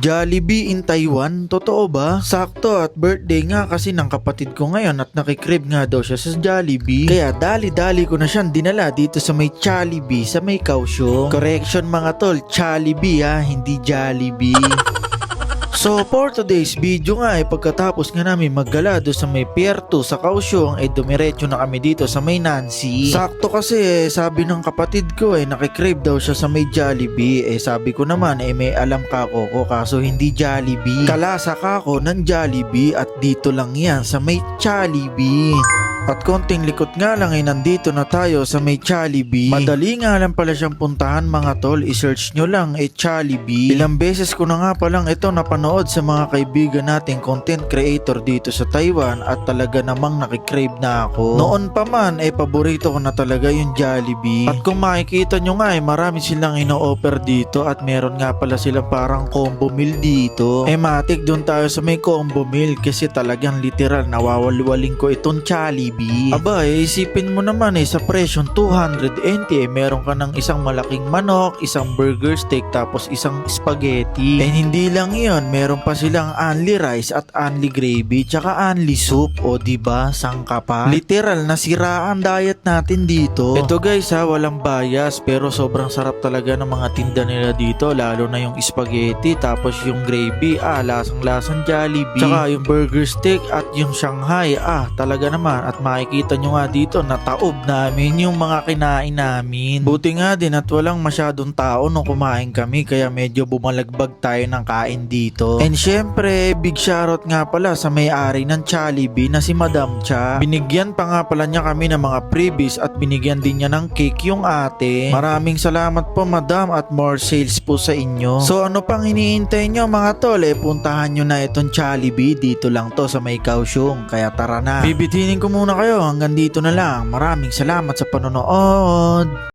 Jollibee in Taiwan? Totoo ba? Sakto at birthday nga kasi ng kapatid ko ngayon at nakikrib nga daw siya sa Jollibee. Kaya dali-dali ko na siyang dinala dito sa may Jollibee sa may Kaohsiung. Correction mga tol, Jollibee ha, hindi Jollibee. So for today's video nga pagkatapos nga namin maggala doon sa may Pier 2 sa Kaohsiung dumiretso na kami dito sa may Nancy. Sakto kasi sabi ng kapatid ko nakikrave daw siya sa may Jollibee. Sabi ko naman may alam ka ko kaso hindi Jollibee. Kalasa ka ko ng Jollibee at dito lang yan sa may Jollibee. At konting likot nga lang nandito na tayo sa may Jollibee. Madali nga lang pala siyang puntahan mga tol. I-search nyo lang Jollibee. Ilang beses ko na nga palang ito napanood sa mga kaibigan nating content creator dito sa Taiwan at talaga namang nakikrave na ako. Noon pa man paborito ko na talaga yung Jollibee. At kung makikita nyo nga marami silang ino-offer dito at meron nga pala silang parang combo meal dito. Matik doon tayo sa may combo meal kasi talagang literal nawawalwaling ko itong Jollibee. Aba isipin mo naman sa presyong 280 meron ka ng isang malaking manok, isang burger steak tapos isang spaghetti. Hindi lang yun, meron pa silang only rice at only gravy tsaka only soup. O diba, sangka pa? Literal nasira ang diet natin dito. Ito guys walang bias pero sobrang sarap talaga ng mga tinda nila dito lalo na yung spaghetti tapos yung gravy lasang-lasang Jollibee tsaka yung burger steak at yung Shanghai talaga naman. At makikita nyo nga dito nataob namin yung mga kinain namin. Buti nga din at walang masyadong tao nung kumain kami kaya medyo bumalagbag tayo ng kain dito. And syempre big shoutout nga pala sa may-ari ng Jollibee na si Madam Cha. Binigyan pa nga pala niya kami ng mga freebies at binigyan din niya ng cake yung ate. Maraming salamat po madam at more sales po sa inyo. So ano pang iniintay nyo mga tol puntahan nyo na itong Jollibee. Dito lang to sa may Kaohsiung kaya tara na. Bibitinin ko muna kayo hanggang dito na lang. Maraming salamat sa panonood.